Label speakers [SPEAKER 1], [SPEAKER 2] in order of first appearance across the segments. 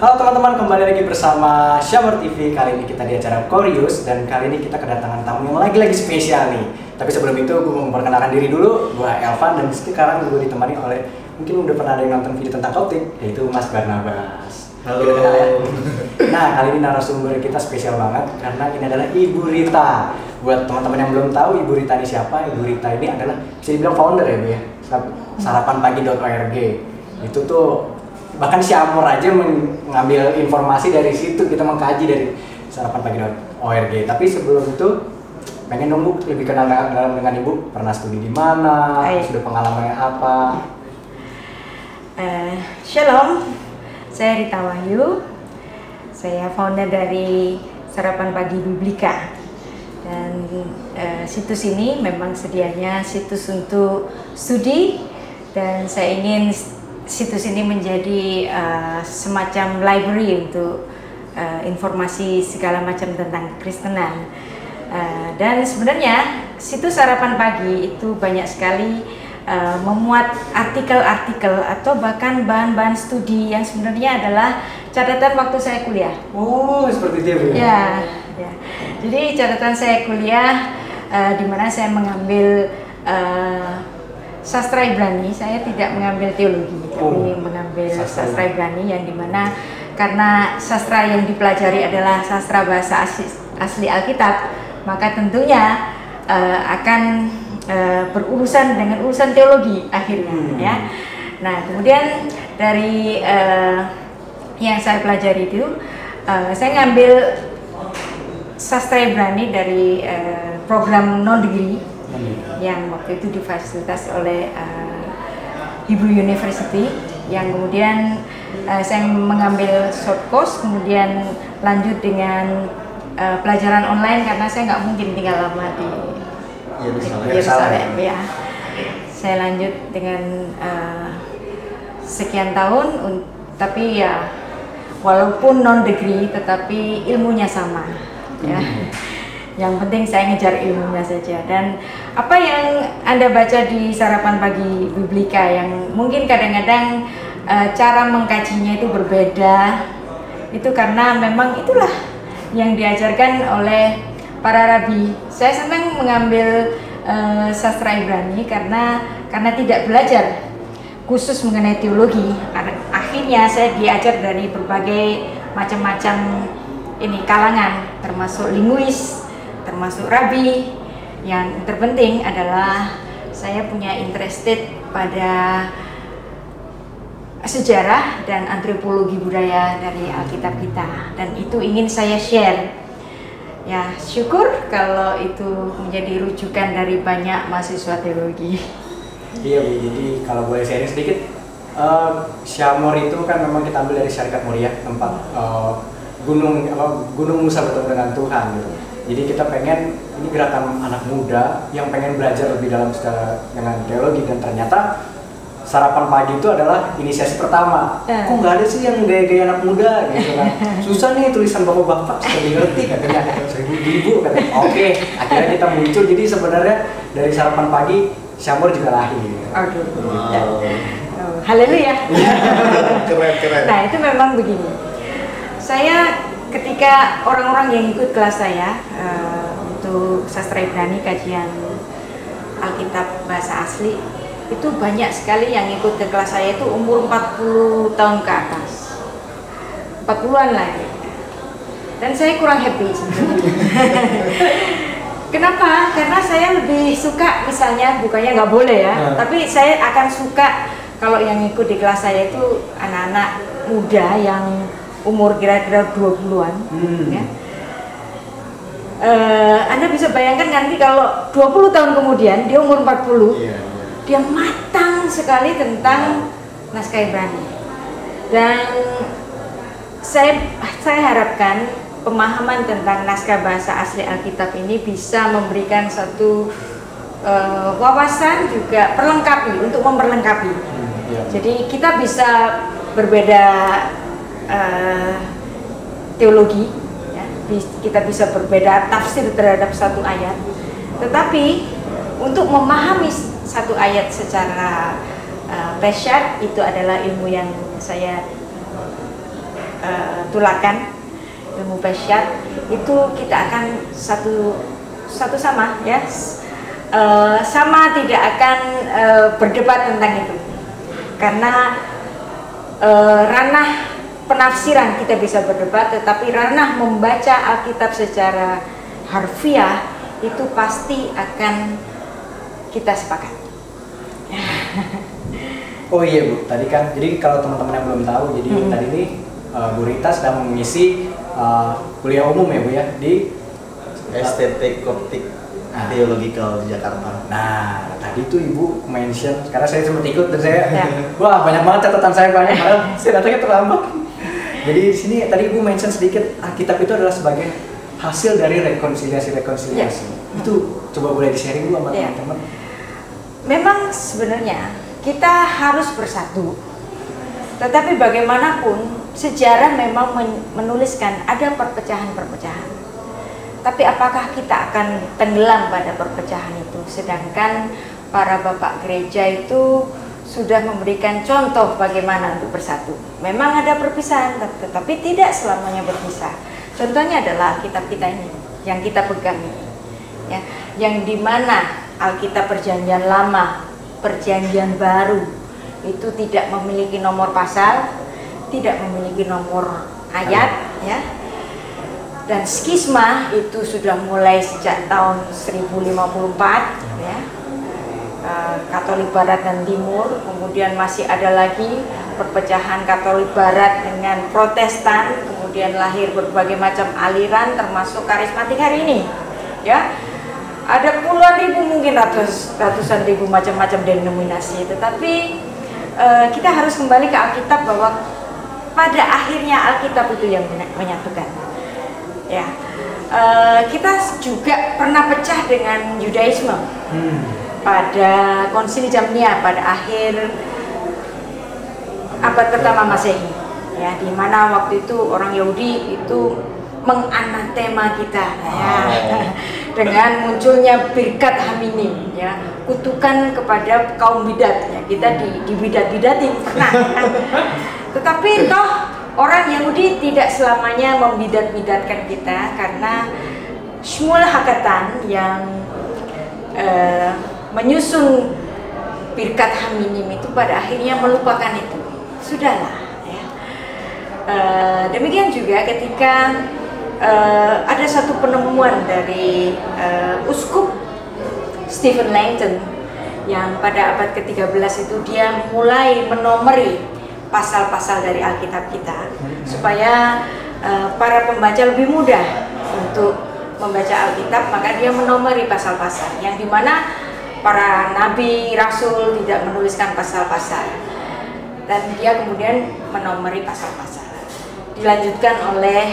[SPEAKER 1] Halo teman-teman, kembali lagi bersama Syamur TV. Kali ini kita di acara Curious dan kali ini kita kedatangan tamu yang lagi-lagi spesial nih. Tapi sebelum itu gue mau memperkenalkan diri dulu. Gue Elvan dan sekarang gue ditemani oleh, mungkin udah pernah ada yang nonton video tentang Koptik, yaitu Mas Barnabas.
[SPEAKER 2] Halo.
[SPEAKER 1] Kita kenal ya. Nah, kali ini narasumber kita spesial banget karena ini adalah Ibu Rita. Buat teman-teman yang belum tahu Ibu Rita ini siapa, Ibu Rita ini adalah bisa dibilang founder ya Bu ya, sarapanpagi.org. Itu tuh bahkan Syamur aja mengambil informasi dari situ, kita mengkaji dari sarapanpagi.org. Tapi sebelum itu pengen dong Bu lebih kenal dengan Ibu, pernah studi di mana, sudah pengalamannya apa?
[SPEAKER 3] Shalom, saya Rita Wahyu, saya founder dari Sarapan Pagi Biblika. Dan situs ini memang sedianya situs untuk studi, dan saya ingin situs ini menjadi semacam library untuk informasi segala macam tentang Kristenan. Dan sebenarnya situs Sarapan Pagi itu banyak sekali memuat artikel-artikel atau bahkan bahan-bahan studi yang sebenarnya adalah catatan waktu saya kuliah.
[SPEAKER 1] Oh, seperti itu ya?
[SPEAKER 3] Ya, ya. Jadi catatan saya kuliah di mana saya mengambil sastra Ibrani. Saya tidak mengambil teologi, tapi mengambil sastra Ibrani yang dimana karena sastra yang dipelajari adalah sastra bahasa asli Alkitab, maka tentunya akan berurusan dengan urusan teologi akhirnya ya. Nah, kemudian dari yang saya pelajari itu saya ngambil sastra Ibrani dari program non degree yang waktu itu difasilitasi oleh Hebrew University, yang kemudian saya mengambil short course, kemudian lanjut dengan pelajaran online karena saya nggak mungkin tinggal lama di Yerusalem ya. Saya lanjut dengan sekian tahun, tapi ya walaupun non degree tetapi ilmunya sama ya. Yang penting saya ngejar ilmunya saja. Dan apa yang Anda baca di Sarapan Pagi Biblika yang mungkin kadang-kadang cara mengkajinya itu berbeda, itu karena memang itulah yang diajarkan oleh para rabi. Saya senang mengambil sastra Ibrani karena tidak belajar khusus mengenai teologi. Akhirnya saya diajar dari berbagai macam-macam kalangan, termasuk linguis, termasuk rabi. Yang terpenting adalah saya punya interested pada sejarah dan antropologi budaya dari Alkitab kita, dan itu ingin saya share. Ya, syukur kalau itu menjadi rujukan dari banyak mahasiswa teologi.
[SPEAKER 1] Iya Bu, jadi kalau boleh sharing sedikit, Syamur itu kan memang kita ambil dari Syarikat Moriah, tempat Gunung Musa bertemu dengan Tuhan gitu. Jadi kita pengen, ini gerakan anak muda yang pengen belajar lebih dalam dengan teologi, dan ternyata Sarapan Pagi itu adalah inisiasi pertama. Kok nggak ada sih yang gaya-gaya anak muda gitu kan? Susah nih tulisan bapak-bapak, sudah ngerti katanya, 1000 katanya. Oke, akhirnya kita muncul. Jadi sebenarnya dari Sarapan Pagi, Syamur juga lahir.
[SPEAKER 3] Oke. Haleluya.
[SPEAKER 2] Keren.
[SPEAKER 3] Nah, itu memang begini. Saya ketika orang-orang yang ikut kelas saya untuk sastra Ibrani, kajian Alkitab bahasa asli, itu banyak sekali yang ikut ke kelas saya itu umur 40 tahun ke atas, 40-an lah ya. Dan saya kurang happy sebenarnya. Kenapa? Karena saya lebih suka, misalnya bukannya nggak boleh ya, tapi saya akan suka kalau yang ikut di kelas saya itu anak-anak muda yang umur kira-kira 20-an ya. Anda bisa bayangkan nanti kalau 20 tahun kemudian dia umur 40, dia matang sekali tentang naskah Ibrani. Dan saya harapkan pemahaman tentang naskah bahasa asli Alkitab ini bisa memberikan satu wawasan, juga untuk memperlengkapi. Jadi kita bisa berbeda teologi, ya. Kita bisa berbeda tafsir terhadap satu ayat, tetapi untuk memahami satu ayat secara dahsyat itu adalah ilmu yang saya tulakan, ilmu Pasyat, itu kita akan satu sama ya, sama tidak akan berdebat tentang itu, karena ranah penafsiran kita bisa berdebat, tetapi ranah membaca Alkitab secara harfiah itu pasti akan kita sepakat.
[SPEAKER 1] Oh iya Bu, tadi kan, jadi kalau teman-teman yang belum tahu, jadi tadi ini Bu Rita sedang mengisi kuliah umum ya Bu ya, di
[SPEAKER 2] STT Koptik Theological di Jakarta.
[SPEAKER 1] Nah, tadi tuh Ibu mention, karena saya sempat ikut dan saya, wah banyak banget catatan saya banyak, padahal saya datangnya terlambat. Jadi di sini tadi Ibu mention sedikit, Alkitab itu adalah sebagai hasil dari rekonsiliasi. Itu coba boleh di-sharing Bu sama teman-teman.
[SPEAKER 3] Memang sebenarnya kita harus bersatu, tetapi bagaimanapun sejarah memang menuliskan ada perpecahan-perpecahan. Tapi apakah kita akan tenggelam pada perpecahan itu? Sedangkan para bapak gereja itu sudah memberikan contoh bagaimana untuk bersatu. Memang ada perpisahan, tetapi tidak selamanya berpisah. Contohnya adalah Alkitab kita ini, yang kita pegang ini, ya, yang dimana Alkitab Perjanjian Lama, Perjanjian Baru itu tidak memiliki nomor pasal, tidak memiliki nomor ayat, ya. Dan skisma itu sudah mulai sejak tahun 1054, ya. Katolik Barat dan Timur, kemudian masih ada lagi perpecahan Katolik Barat dengan Protestan, kemudian lahir berbagai macam aliran termasuk karismatik hari ini, ya. Ada puluhan ribu, mungkin ratusan ribu macam-macam denominasi, tetapi kita harus kembali ke Alkitab bahwa pada akhirnya Alkitab itu yang menyatukan, ya. Kita juga pernah pecah dengan Yudaisme pada Konsili Jamnia pada akhir abad pertama Masehi, ya, di mana waktu itu orang Yahudi itu menganatema kita, ya, dengan munculnya birkat haminim, ya, kutukan kepada kaum bidat, ya, kita dibidat-bidatin pernah. Tetapi toh orang Yahudi tidak selamanya membidat-bidatkan kita, karena Shmuel Hakatan yang menyusun birkat haminim itu pada akhirnya melupakan itu. Sudahlah, ya. Demikian juga ketika ada satu penemuan dari Uskup Stephen Langton yang pada abad ke-13 itu dia mulai menomori pasal-pasal dari Alkitab kita supaya para pembaca lebih mudah untuk membaca Alkitab, maka dia menomori pasal-pasal yang dimana para nabi, rasul tidak menuliskan pasal-pasal, dan dia kemudian menomori pasal-pasal. Dilanjutkan oleh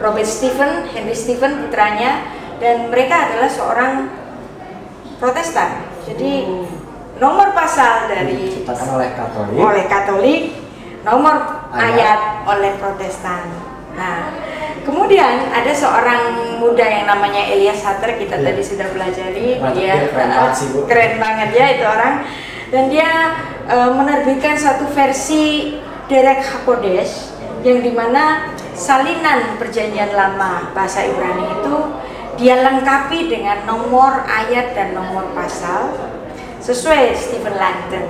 [SPEAKER 3] Robert Stephen, Henry Stephen putranya, dan mereka adalah seorang Protestan. Jadi nomor pasal dari
[SPEAKER 1] diciptakan
[SPEAKER 3] oleh Katolik, nomor ayat oleh Protestan. Nah, kemudian ada seorang muda yang namanya Elias Hutter, kita tadi sudah pelajari. Dia keren banget ya itu orang, dan dia menerbitkan satu versi Derek HaKodesh yang dimana salinan Perjanjian Lama bahasa Ibrani itu dia lengkapi dengan nomor ayat dan nomor pasal sesuai Stephen Langton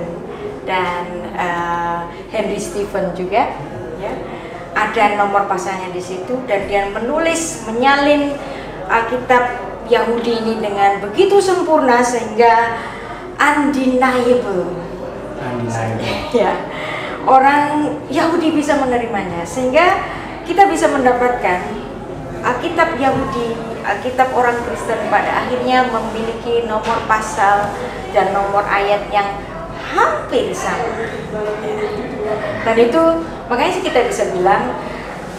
[SPEAKER 3] dan Henry Stephen juga, ya. Ada nomor pasalnya di situ, dan dia menyalin Alkitab Yahudi ini dengan begitu sempurna sehingga undeniable. Ya, orang Yahudi bisa menerimanya, sehingga kita bisa mendapatkan Alkitab Yahudi, Alkitab orang Kristen pada akhirnya memiliki nomor pasal dan nomor ayat yang hampir sama. Dan itu makanya kita bisa bilang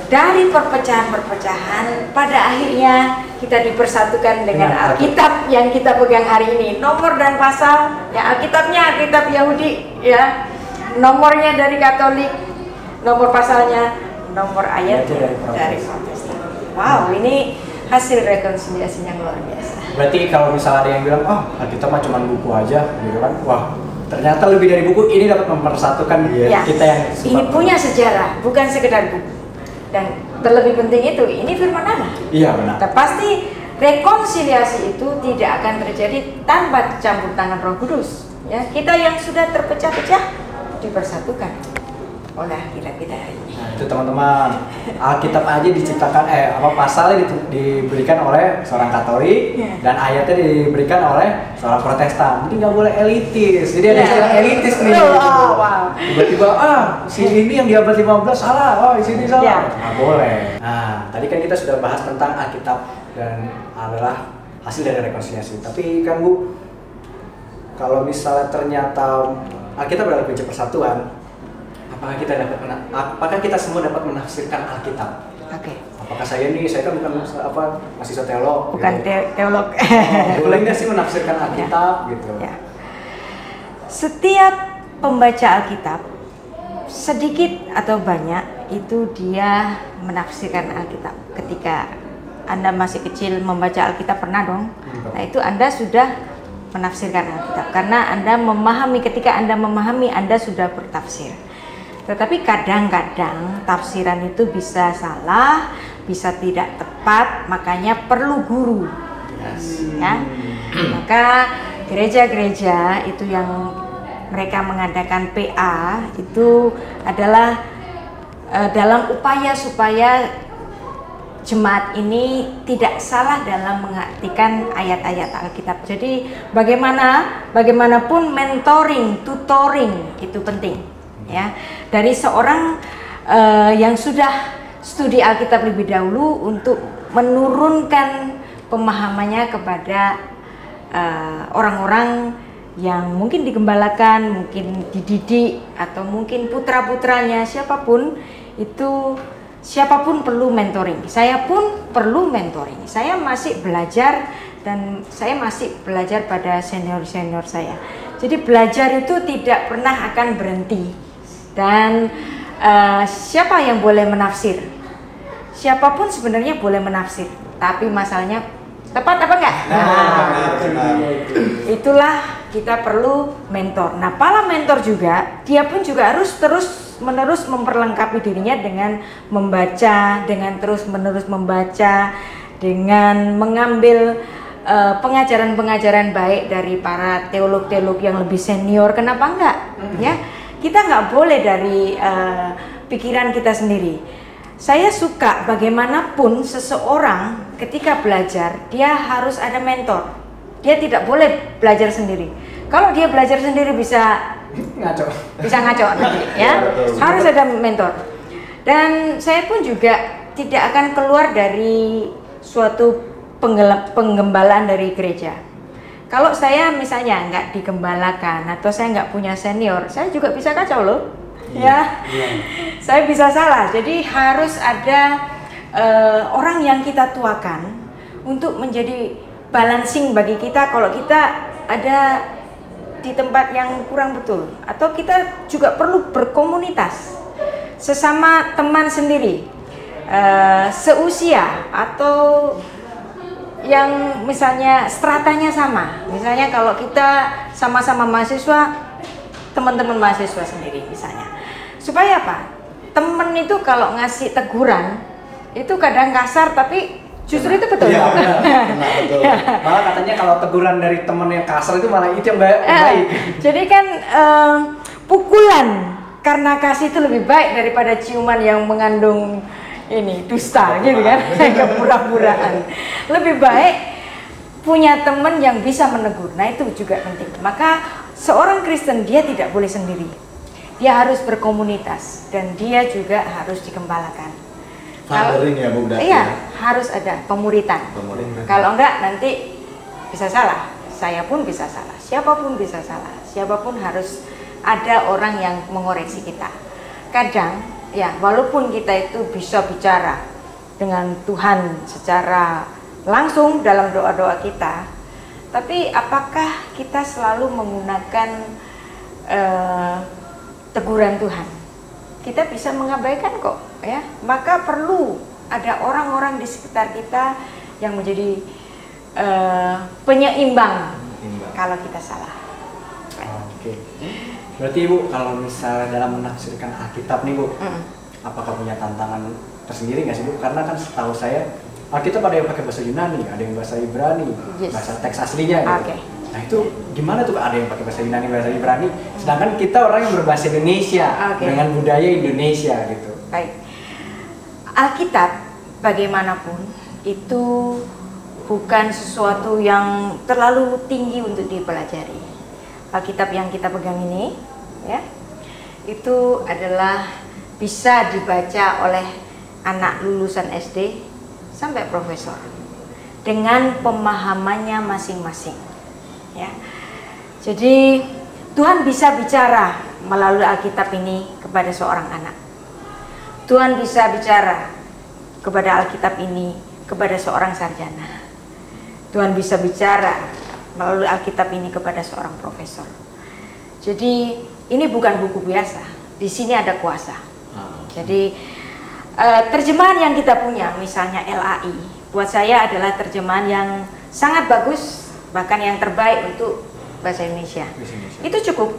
[SPEAKER 3] dari perpecahan-perpecahan pada akhirnya kita dipersatukan dengan Alkitab yang kita pegang hari ini. Nomor dan pasal, ya, Alkitabnya Alkitab Yahudi, ya, nomornya dari Katolik, nomor pasalnya, nomor ayat dari Protestan. Wow, ini hasil rekonsiliasi yang luar biasa.
[SPEAKER 1] Berarti kalau misalnya ada yang bilang, oh Alkitab mah cuma buku aja, gitu kan? Wah, Ternyata lebih dari buku ini dapat mempersatukan
[SPEAKER 3] Ya.
[SPEAKER 1] kita yang
[SPEAKER 3] Ini punya sejarah, bukan sekedar buku. Dan terlebih penting itu, ini firman Allah.
[SPEAKER 1] Iya benar.
[SPEAKER 3] Pasti rekonsiliasi itu tidak akan terjadi tanpa campur tangan Roh Kudus. Ya, kita yang sudah terpecah-pecah dipersatukan oleh kita hari ini.
[SPEAKER 1] Nah, itu teman-teman, Alkitab aja diciptakan pasalnya diberikan oleh seorang Katolik dan ayatnya diberikan oleh seorang Protestan. Jadi nggak boleh elitis. Jadi ada istilah elitis nih.
[SPEAKER 3] Wow.
[SPEAKER 1] Tiba-tiba si ini yang di abad 15 salah, di sini salah. Nggak boleh. Nah, tadi kan kita sudah bahas tentang Alkitab dan adalah hasil dari rekonsiliasi. Tapi kan Bu, kalau misalnya ternyata Alkitab adalah kunci persatuan, apakah kita semua dapat menafsirkan Alkitab?
[SPEAKER 3] Oke.
[SPEAKER 1] Apakah saya kan bukan mahasiswa teolog?
[SPEAKER 3] Bukan
[SPEAKER 1] gitu.
[SPEAKER 3] teolog.
[SPEAKER 1] Boleh nggak sih menafsirkan Alkitab gitu?
[SPEAKER 3] Ya. Setiap pembaca Alkitab, sedikit atau banyak itu dia menafsirkan Alkitab. Ketika Anda masih kecil membaca Alkitab, pernah dong? Nah itu Anda sudah menafsirkan Alkitab karena Anda memahami. Ketika Anda memahami, Anda sudah bertafsir. Tetapi kadang-kadang tafsiran itu bisa salah, bisa tidak tepat, makanya perlu guru. Ya. Maka gereja-gereja itu yang mereka mengadakan PA itu adalah dalam upaya supaya jemaat ini tidak salah dalam mengartikan ayat-ayat Alkitab. Jadi bagaimanapun mentoring, tutoring itu penting. Ya, dari seorang yang sudah studi Alkitab lebih dahulu untuk menurunkan pemahamannya kepada orang-orang yang mungkin digembalakan, mungkin dididik, atau mungkin putra-putranya, siapapun perlu mentoring. Saya pun perlu mentoring. Saya masih belajar dan saya masih belajar pada senior-senior saya. Jadi belajar itu tidak pernah akan berhenti. Dan siapa yang boleh menafsir? Siapapun sebenarnya boleh menafsir, tapi masalahnya tepat apa enggak? Itulah kita perlu mentor. Nah, para mentor juga, dia pun juga harus terus-menerus memperlengkapi dirinya dengan membaca, dengan terus-menerus membaca, dengan mengambil pengajaran-pengajaran baik dari para teolog-teolog yang lebih senior. Kenapa enggak? Ya. Kita nggak boleh dari pikiran kita sendiri. Saya suka bagaimanapun seseorang ketika belajar, dia harus ada mentor. Dia tidak boleh belajar sendiri. Kalau dia belajar sendiri bisa ngaco nanti, ya. Harus ada mentor. Dan saya pun juga tidak akan keluar dari suatu penggembalaan dari gereja. Kalau saya misalnya nggak digembalakan atau saya nggak punya senior, saya juga bisa kacau loh, ya. Saya bisa salah. Jadi harus ada orang yang kita tuakan untuk menjadi balancing bagi kita. Kalau kita ada di tempat yang kurang betul, atau kita juga perlu berkomunitas sesama teman sendiri, seusia atau yang misalnya stratanya sama. Misalnya kalau kita sama-sama mahasiswa, teman-teman mahasiswa sendiri misalnya. Supaya apa? Temen itu kalau ngasih teguran itu kadang kasar tapi justru itu betul.
[SPEAKER 1] Iya, betul. Malah katanya kalau teguran dari teman yang kasar itu malah itu yang baik.
[SPEAKER 3] Jadi kan pukulan karena kasih itu lebih baik daripada ciuman yang mengandung dusta gitu kan, kepura-puraan. Lebih baik punya teman yang bisa menegur. Nah itu juga penting. Maka seorang Kristen dia tidak boleh sendiri. Dia harus berkomunitas dan dia juga harus dikembalakan.
[SPEAKER 2] Fathering ya Bu.
[SPEAKER 3] Iya, harus ada pemuritan. Kalau enggak nanti bisa salah. Saya pun bisa salah. Siapapun bisa salah. Siapapun harus ada orang yang mengoreksi kita. Kadang ya, walaupun kita itu bisa bicara dengan Tuhan secara langsung dalam doa-doa kita, tapi apakah kita selalu menggunakan teguran Tuhan? Kita bisa mengabaikan kok, ya. Maka perlu ada orang-orang di sekitar kita yang menjadi penyeimbang kalau kita salah.
[SPEAKER 1] Oke. Berarti Ibu kalau misalnya dalam menafsirkan Alkitab nih Bu, apakah punya tantangan tersendiri nggak sih Bu? Karena kan setahu saya Alkitab ada yang pakai bahasa Yunani, ada yang bahasa Ibrani, bahasa teks aslinya gitu. Nah itu gimana tuh Ada yang pakai bahasa Yunani, bahasa Ibrani, sedangkan kita orang yang berbahasa Indonesia dengan budaya Indonesia gitu.
[SPEAKER 3] Baik. Alkitab bagaimanapun itu bukan sesuatu yang terlalu tinggi untuk dipelajari. Alkitab yang kita pegang ini, ya, itu adalah bisa dibaca oleh anak lulusan SD sampai profesor dengan pemahamannya masing-masing, ya. Jadi Tuhan bisa bicara melalui Alkitab ini kepada seorang anak. Tuhan bisa bicara kepada Alkitab ini kepada seorang sarjana. Tuhan bisa bicara melalui Alkitab ini kepada seorang profesor. Jadi ini bukan buku biasa. Di sini ada kuasa. Jadi terjemahan yang kita punya, misalnya LAI, buat saya adalah terjemahan yang sangat bagus, bahkan yang terbaik untuk bahasa Indonesia. Itu cukup.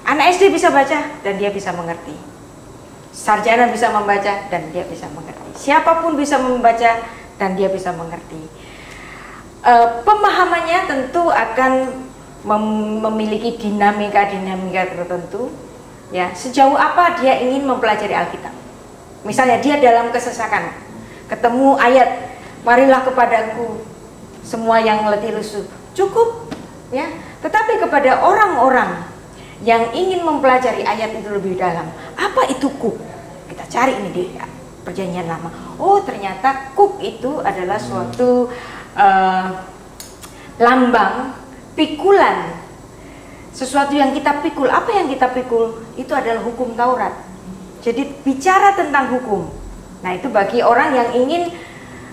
[SPEAKER 3] Anak SD bisa baca dan dia bisa mengerti. Sarjana bisa membaca dan dia bisa mengerti. Siapapun bisa membaca dan dia bisa mengerti. Pemahamannya tentu akan memiliki dinamika tertentu, ya, sejauh apa dia ingin mempelajari Alkitab. Misalnya dia dalam kesesakan, ketemu ayat, marilah kepadaku semua yang letih lesu, cukup, ya. Tetapi kepada orang-orang yang ingin mempelajari ayat itu lebih dalam, apa itu kuk? Kita cari ini di Perjanjian Lama. Oh, ternyata kuk itu adalah suatu lambang pikulan, sesuatu yang kita pikul. Apa yang kita pikul? Itu adalah hukum Taurat. Jadi bicara tentang hukum. Nah, itu bagi orang yang ingin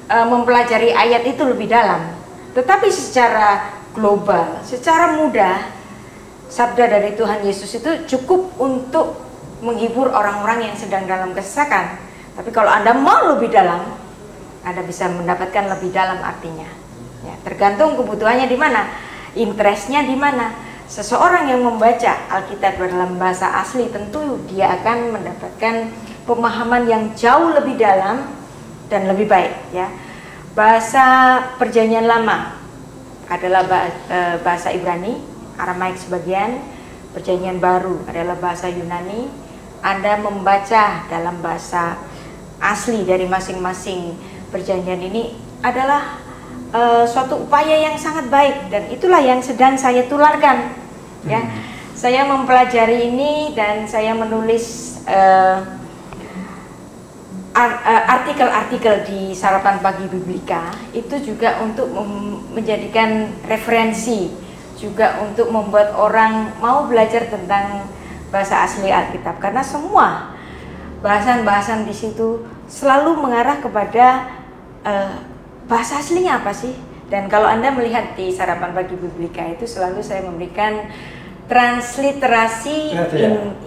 [SPEAKER 3] mempelajari ayat itu lebih dalam. Tetapi secara global, secara mudah, sabda dari Tuhan Yesus itu cukup untuk menghibur orang-orang yang sedang dalam kesesakan. Tapi kalau Anda mau lebih dalam, Anda bisa mendapatkan lebih dalam artinya. Ya, tergantung kebutuhannya di mana, interestnya di mana. Seseorang yang membaca Alkitab dalam bahasa asli tentu dia akan mendapatkan pemahaman yang jauh lebih dalam dan lebih baik, ya. Bahasa Perjanjian Lama adalah bahasa Ibrani, Aramaik sebagian. Perjanjian Baru adalah bahasa Yunani. Anda membaca dalam bahasa asli dari masing-masing perjanjian ini adalah suatu upaya yang sangat baik, dan itulah yang sedang saya tularkan, ya. Saya mempelajari ini dan saya menulis artikel-artikel di Sarapan Pagi Biblika itu juga untuk menjadikan referensi, juga untuk membuat orang mau belajar tentang bahasa asli Alkitab, karena semua bahasan-bahasan di situ selalu mengarah kepada bahasa aslinya apa sih. Dan kalau Anda melihat di Sarapan Pagi Biblika itu selalu saya memberikan transliterasi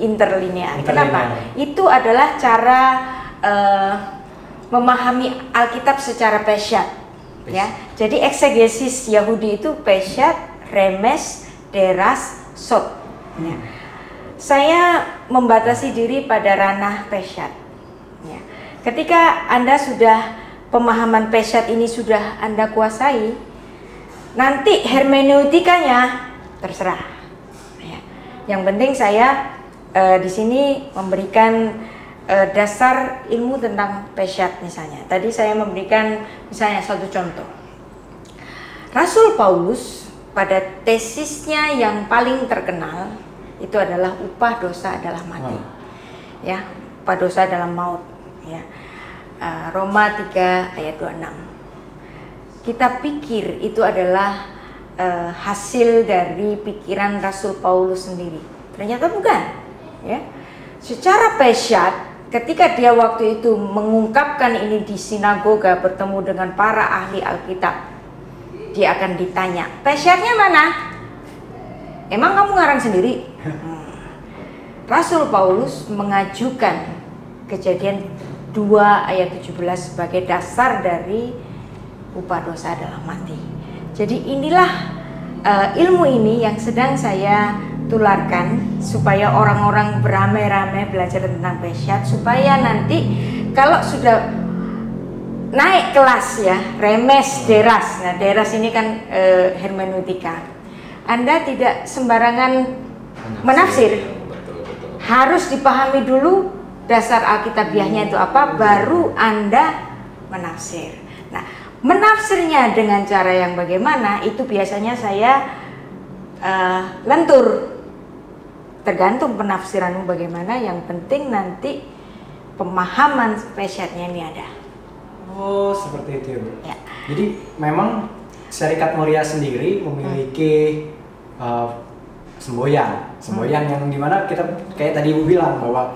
[SPEAKER 3] interlinear. Kenapa? Itu adalah cara memahami Alkitab secara peshat, ya. Jadi eksegesis Yahudi itu peshat, remes, deras, sot, ya. Saya membatasi diri pada ranah peshat, ya. Ketika Anda sudah pemahaman peshat ini sudah Anda kuasai, nanti hermeneutikanya terserah, ya. Yang penting saya di sini memberikan dasar ilmu tentang peshat. Misalnya tadi saya memberikan misalnya satu contoh. Rasul Paulus pada tesisnya yang paling terkenal itu adalah upah dosa adalah mati, ya, upah dosa adalah maut, ya. Roma 3 ayat 26. Kita pikir itu adalah hasil dari pikiran Rasul Paulus sendiri, ternyata bukan, ya. Secara peshat, ketika dia waktu itu mengungkapkan ini di sinagoga bertemu dengan para ahli Alkitab, dia akan ditanya, peshatnya mana? Emang kamu ngarang sendiri? Rasul Paulus mengajukan Kejadian 2 ayat 17 sebagai dasar dari upah dosa adalah mati. Jadi inilah ilmu ini yang sedang saya tularkan supaya orang-orang beramai-ramai belajar tentang pesyat, supaya nanti kalau sudah naik kelas ya, remes deras. Nah, deras ini kan hermeneutika. Anda tidak sembarangan menafsir.
[SPEAKER 2] Betul.
[SPEAKER 3] Harus dipahami dulu dasar alkitabiahnya itu apa, baru Anda menafsir. Nah, menafsirnya dengan cara yang bagaimana itu biasanya saya lentur. Tergantung penafsiranmu bagaimana, yang penting nanti pemahaman pesyatnya ini ada.
[SPEAKER 1] Oh, seperti itu ya, Bu.
[SPEAKER 3] Ya.
[SPEAKER 1] Jadi memang Syarikat Muria sendiri memiliki semboyan yang dimana kita kayak tadi Ibu bilang bahwa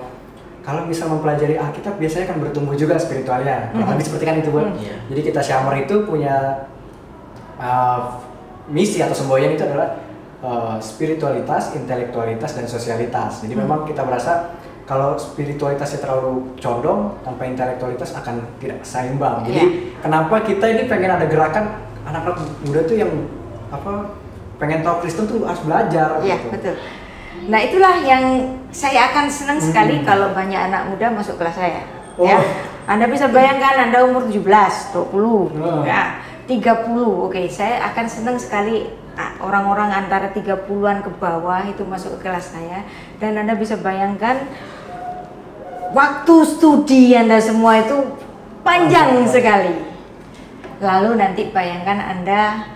[SPEAKER 1] kalau bisa mempelajari Alkitab biasanya kan bertumbuh juga spiritualnya. Kurang lebih seperti kan itu, Bu. Jadi kita Syamar itu punya misi atau semboyan itu adalah spiritualitas, intelektualitas, dan sosialitas. Jadi memang kita merasa kalau spiritualitasnya terlalu condong tanpa intelektualitas akan tidak seimbang. Jadi kenapa kita ini pengen ada gerakan anak-anak muda tuh yang pengen tahu Kristen tuh harus belajar.
[SPEAKER 3] Iya,
[SPEAKER 1] gitu.
[SPEAKER 3] betul. Nah, itulah yang saya akan senang sekali kalau banyak anak muda masuk kelas saya. Ya. Anda bisa bayangkan Anda umur 17, 20, ya, 30. Oke, saya akan senang sekali orang-orang antara 30-an ke bawah itu masuk ke kelas saya, dan Anda bisa bayangkan waktu studi Anda semua itu panjang sekali. Lalu nanti bayangkan Anda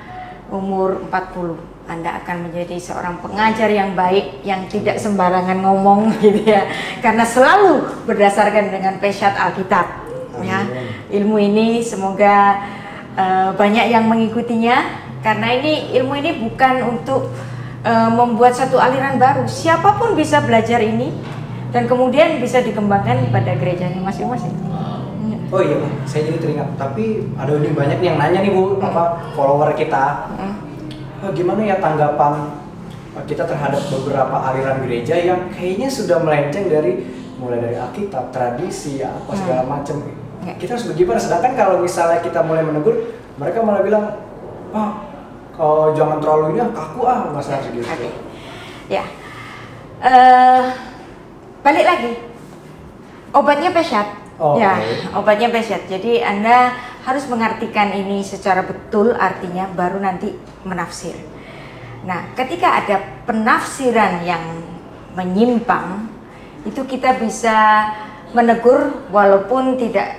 [SPEAKER 3] umur 40, Anda akan menjadi seorang pengajar yang baik, yang tidak sembarangan ngomong gitu ya, karena selalu berdasarkan dengan pesyat Alkitab. Ya, ilmu ini semoga banyak yang mengikutinya, karena ilmu ini bukan untuk membuat satu aliran baru. Siapapun bisa belajar ini dan kemudian bisa dikembangkan pada gerejanya masing-masing.
[SPEAKER 1] Oh iya, saya jadi teringat. Tapi ada ini banyak nih yang nanya nih, Bu, follower kita. Gimana ya tanggapan kita terhadap beberapa aliran gereja yang kayaknya sudah melenceng mulai dari Alkitab, tradisi, apa segala macam. Kita harus bagaimana? Sedangkan kalau misalnya kita mulai menegur, mereka malah bilang, kalau jangan terlalu ini kaku masalah segitu.
[SPEAKER 3] Ya, balik lagi, obatnya pesyat. Ya, obatnya pesyat. Jadi Anda harus mengartikan ini secara betul, artinya baru nanti menafsir. Nah, ketika ada penafsiran yang menyimpang, itu kita bisa menegur walaupun tidak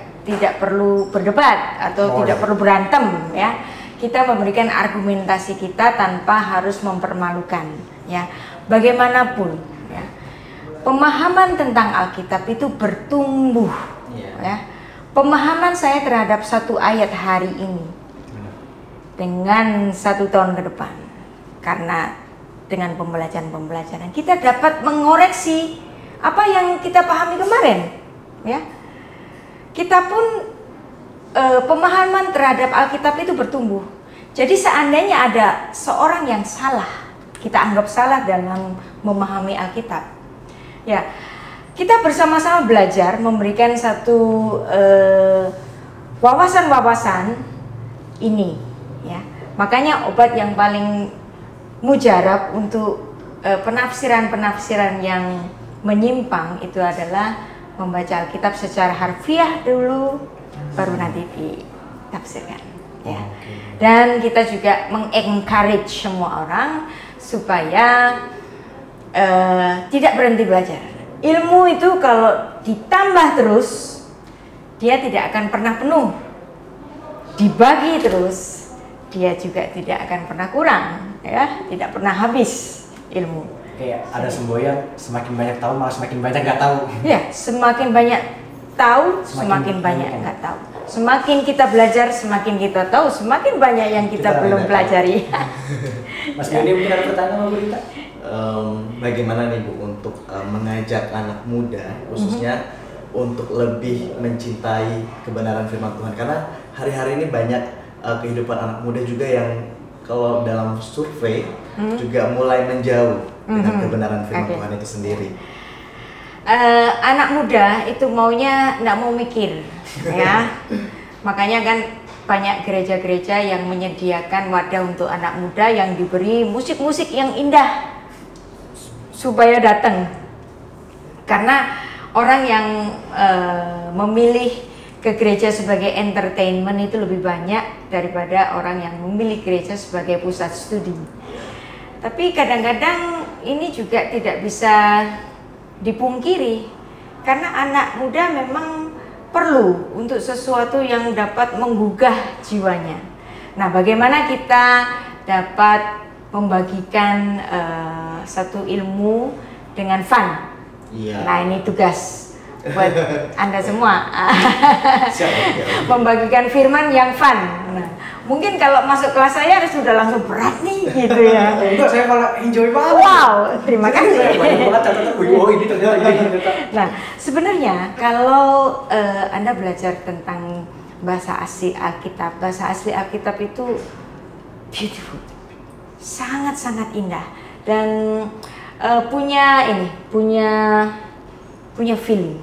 [SPEAKER 3] perlu berdebat atau tidak perlu berantem ya. Kita memberikan argumentasi kita tanpa harus mempermalukan ya. Bagaimanapun ya, pemahaman tentang Alkitab itu bertumbuh ya. Pemahaman saya terhadap satu ayat hari ini dengan 1 tahun ke depan, karena dengan pembelajaran kita dapat mengoreksi apa yang kita pahami kemarin ya. Kita pun pemahaman terhadap Alkitab itu bertumbuh. Jadi seandainya ada seorang yang salah, kita anggap salah dalam memahami Alkitab ya, kita bersama-sama belajar memberikan satu wawasan-wawasan ini ya. Makanya obat yang paling mujarab untuk penafsiran-penafsiran yang menyimpang itu adalah membaca Alkitab secara harfiah dulu, baru nanti ditafsirkan ya. Dan kita juga mengencourage semua orang supaya tidak berhenti belajar. Ilmu itu kalau ditambah terus, dia tidak akan pernah penuh. Dibagi terus, dia juga tidak akan pernah kurang ya, tidak pernah habis ilmu.
[SPEAKER 1] Kayak ada semboyan, semakin banyak tahu malah semakin banyak nggak tahu.
[SPEAKER 3] Ya, semakin banyak tahu, semakin banyak nggak tahu. Semakin kita belajar, semakin kita tahu, semakin banyak yang kita belum pelajari.
[SPEAKER 1] Mas Yoni mungkin ada pertanyaan Bu Rita?
[SPEAKER 2] Bagaimana nih Bu untuk mengajak anak muda khususnya untuk lebih mencintai kebenaran firman Tuhan, karena hari-hari ini banyak kehidupan anak muda juga yang kalau dalam survei juga mulai menjauh dengan kebenaran firman Tuhan itu sendiri.
[SPEAKER 3] Anak muda itu maunya nggak mau mikir ya. Makanya kan banyak gereja-gereja yang menyediakan wadah untuk anak muda yang diberi musik-musik yang indah, supaya datang. Karena orang yang memilih ke gereja sebagai entertainment itu lebih banyak daripada orang yang memilih gereja sebagai pusat studi. Tapi kadang-kadang ini juga tidak bisa dipungkiri, karena anak muda memang perlu untuk sesuatu yang dapat menggugah jiwanya. Nah, bagaimana kita dapat membagikan satu ilmu dengan fun?
[SPEAKER 2] Iya.
[SPEAKER 3] Nah, ini tugas buat Anda semua.
[SPEAKER 2] Siap.
[SPEAKER 3] Membagikan firman yang fun. Nah, mungkin kalau masuk kelas saya sudah langsung berat nih gitu ya.
[SPEAKER 1] Enggak, saya malah enjoy banget.
[SPEAKER 3] Wow, terima kasih.
[SPEAKER 1] Saya banyak banget catatan. Oh, ini ternyata ini.
[SPEAKER 3] Nah, sebenarnya kalau Anda belajar tentang bahasa asli Alkitab, bahasa asli Alkitab itu beautiful, sangat-sangat indah, dan punya feeling,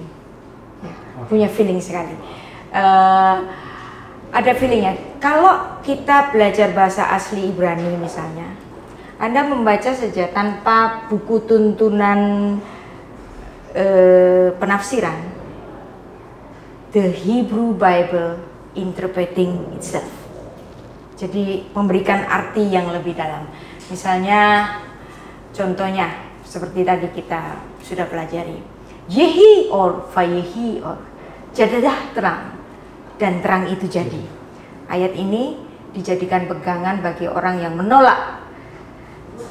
[SPEAKER 3] ya, punya feeling sekali. Ada feelingnya. Kalau kita belajar bahasa asli Ibrani misalnya, Anda membaca saja tanpa buku tuntunan penafsiran, the Hebrew Bible interpreting itself. Jadi memberikan arti yang lebih dalam. Misalnya, contohnya seperti tadi kita sudah pelajari, Yehi or Vayehi or, jadilah terang dan terang itu jadi. Ayat ini dijadikan pegangan bagi orang yang menolak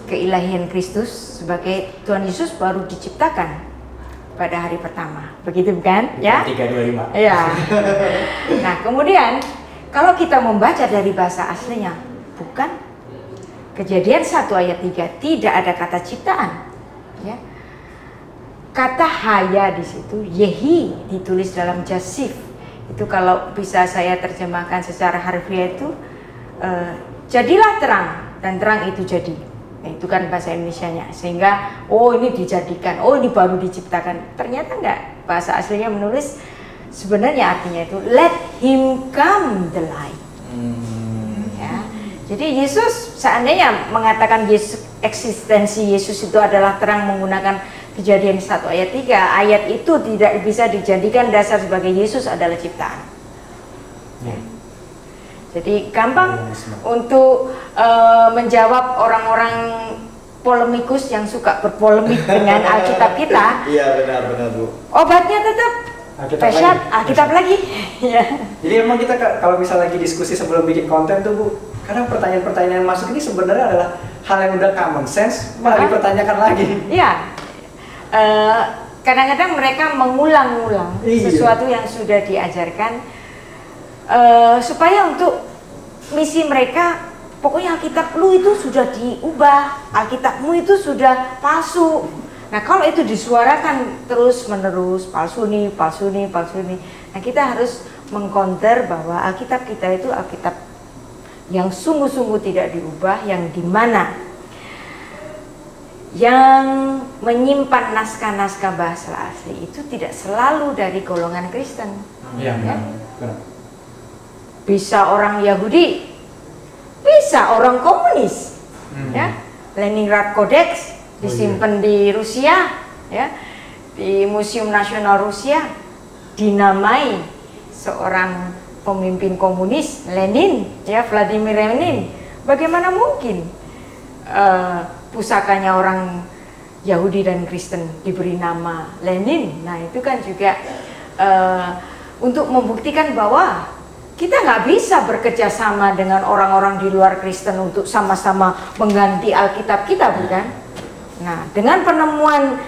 [SPEAKER 3] keilahian Kristus sebagai Tuhan Yesus baru diciptakan pada hari pertama, begitu bukan? Ya.
[SPEAKER 1] 325.
[SPEAKER 3] Ya. Nah, kemudian kalau kita membaca dari bahasa aslinya, bukan, Kejadian 1 ayat 3 tidak ada kata ciptaan, ya. Kata haya di situ, Yehi ditulis dalam jasif. Itu kalau bisa saya terjemahkan secara harfiah itu jadilah terang dan terang itu jadi. Nah, itu kan bahasa Indonesianya. Sehingga oh ini dijadikan, oh ini baru diciptakan. Ternyata enggak. Bahasa aslinya menulis sebenarnya artinya itu let him come the light. Ya. Jadi Yesus seandainya mengatakan eksistensi Yesus itu adalah terang menggunakan Kejadian 1 ayat 3, ayat itu tidak bisa dijadikan dasar sebagai Yesus adalah ciptaan. Ya. Jadi gampang untuk menjawab orang-orang polemikus yang suka berpolemik dengan Alkitab kita.
[SPEAKER 2] Iya, benar Bu.
[SPEAKER 3] Obatnya tetap Peshat, Alkitab lagi. Ya.
[SPEAKER 1] Jadi emang kita kalau misalnya lagi diskusi sebelum bikin konten tuh Bu, kadang pertanyaan-pertanyaan yang masuk ini sebenarnya adalah hal yang udah common sense malah dipertanyakan lagi.
[SPEAKER 3] Iya. Kadang-kadang mereka mengulang-ulang sesuatu yang sudah diajarkan supaya untuk misi mereka, pokoknya Alkitab lu itu sudah diubah, Alkitabmu itu sudah palsu. Nah, kalau itu disuarakan terus menerus, palsu nih, nah kita harus mengcounter bahwa Alkitab kita itu Alkitab yang sungguh-sungguh tidak diubah, yang dimana yang menyimpan naskah-naskah bahasa asli itu tidak selalu dari golongan Kristen.
[SPEAKER 1] Iya,
[SPEAKER 3] Ya?
[SPEAKER 1] benar.
[SPEAKER 3] Bisa orang Yahudi, bisa orang komunis, ya. Leningrad Codex disimpan di Rusia, ya, di Museum Nasional Rusia, dinamai seorang pemimpin komunis, Lenin, ya, Vladimir Lenin. Bagaimana mungkin pusakanya orang Yahudi dan Kristen diberi nama Lenin? Nah, itu kan juga untuk membuktikan bahwa kita nggak bisa bekerja sama dengan orang-orang di luar Kristen untuk sama-sama mengganti Alkitab kita, bukan? Nah, dengan penemuan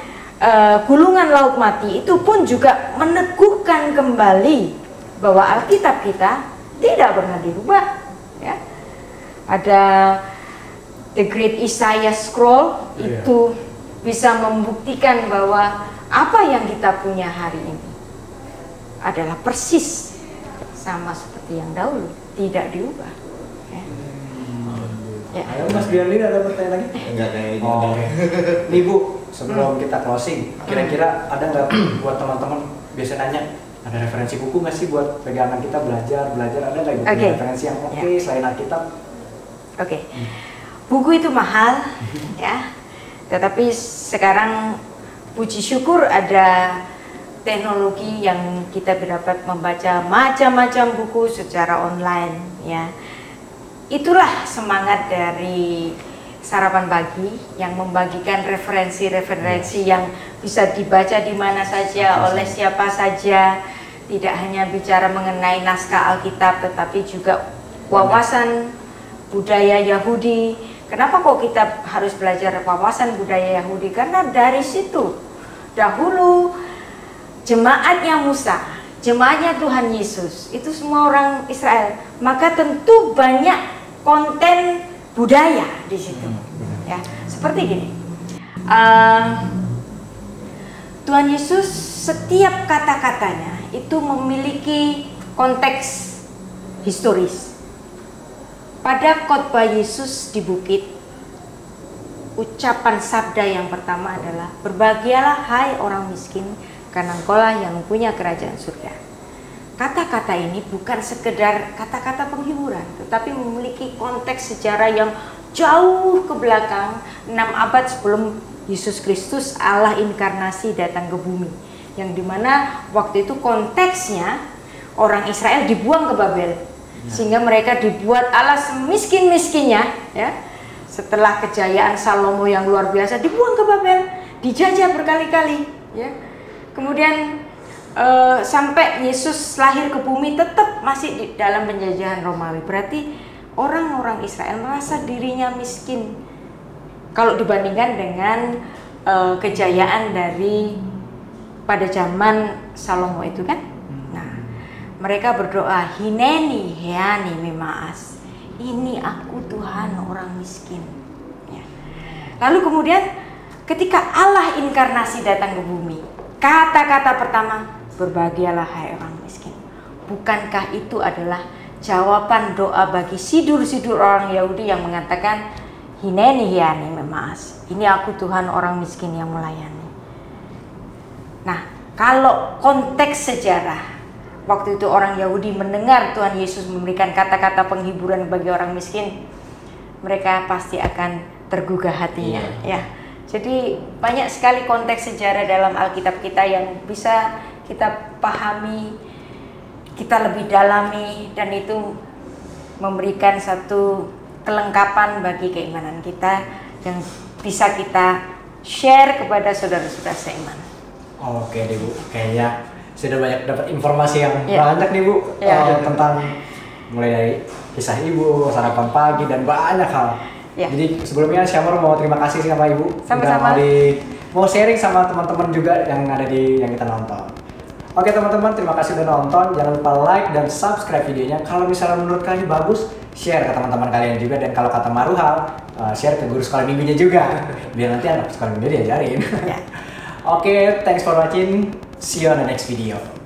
[SPEAKER 3] gulungan laut mati itu pun juga meneguhkan kembali bahwa Alkitab kita tidak pernah dirubah, ya. Ada The Great Isaiah Scroll, itu bisa membuktikan bahwa apa yang kita punya hari ini adalah persis sama seperti yang dahulu, tidak diubah. Ya.
[SPEAKER 1] Ya. Ayo Mas Bianlin, ada pertanyaan lagi?
[SPEAKER 2] Enggak kayaknya.
[SPEAKER 1] Oh, oke. Nih Bu, sebelum kita closing, kira-kira ada nggak buat teman-teman biasa nanya, ada referensi buku nggak sih buat pegangan kita belajar ada nggak gitu? Referensi yang selain Alkitab?
[SPEAKER 3] Oke. Buku itu mahal, ya, Tetapi sekarang puji syukur ada teknologi yang kita dapat membaca macam-macam buku secara online ya. Itulah semangat dari Sarapan Pagi yang membagikan referensi-referensi yang bisa dibaca di mana saja oleh siapa saja. Tidak hanya bicara mengenai naskah Alkitab, tetapi juga wawasan budaya Yahudi. Kenapa kok kita harus belajar wawasan budaya Yahudi? Karena dari situ dahulu jemaatnya Musa, jemaatnya Tuhan Yesus, itu semua orang Israel. Maka tentu banyak konten budaya di situ. Ya, seperti gini. Tuhan Yesus setiap kata-katanya itu memiliki konteks historis. Pada khotbah Yesus di bukit, ucapan sabda yang pertama adalah berbahagialah hai orang miskin, karena engkaulah yang mempunyai kerajaan surga. Kata-kata ini bukan sekedar kata-kata penghiburan, tetapi memiliki konteks sejarah yang jauh ke belakang, 6 abad sebelum Yesus Kristus Allah inkarnasi datang ke bumi. Yang dimana waktu itu konteksnya orang Israel dibuang ke Babel, sehingga mereka dibuat Allah semiskin-miskinnya ya. Setelah kejayaan Salomo yang luar biasa, dibuang ke Babel, dijajah berkali-kali ya. Kemudian sampai Yesus lahir ke bumi tetap masih di dalam penjajahan Romawi. Berarti orang-orang Israel merasa dirinya miskin kalau dibandingkan dengan kejayaan dari pada zaman Salomo itu kan. Nah, mereka berdoa, Hineni heani memaas, ini aku Tuhan orang miskin ya. Lalu kemudian ketika Allah inkarnasi datang ke bumi, kata-kata pertama, berbahagialah hai orang miskin. Bukankah itu adalah jawaban doa bagi sidur-sidur orang Yahudi yang mengatakan, Hineni heani memaas, ini aku Tuhan orang miskin yang melayani. Nah, kalau konteks sejarah, waktu itu orang Yahudi mendengar Tuhan Yesus memberikan kata-kata penghiburan bagi orang miskin, mereka pasti akan tergugah hatinya ya. Jadi banyak sekali konteks sejarah dalam Alkitab kita yang bisa kita pahami, kita lebih dalami, dan itu memberikan satu kelengkapan bagi keimanan kita yang bisa kita share kepada saudara-saudara seiman.
[SPEAKER 1] Oke deh Bu, kayaknya sudah banyak dapat informasi yang banyak nih Bu tentang mulai dari kisah Ibu, sarapan pagi, dan banyak hal. Jadi sebelumnya Syamur mau terima kasih sama Ibu.
[SPEAKER 3] Sama-sama.
[SPEAKER 1] Mau sharing sama teman-teman juga yang ada yang kita nonton. Oke teman-teman, terima kasih udah nonton. Jangan lupa like dan subscribe videonya. Kalau misalnya menurut kalian bagus, share ke teman-teman kalian juga. Dan kalau kata Maruhal, share ke guru sekolah minggunya juga, biar nanti anak sekolah minggu diajarin. Oke, thanks for watching. See you on the next video.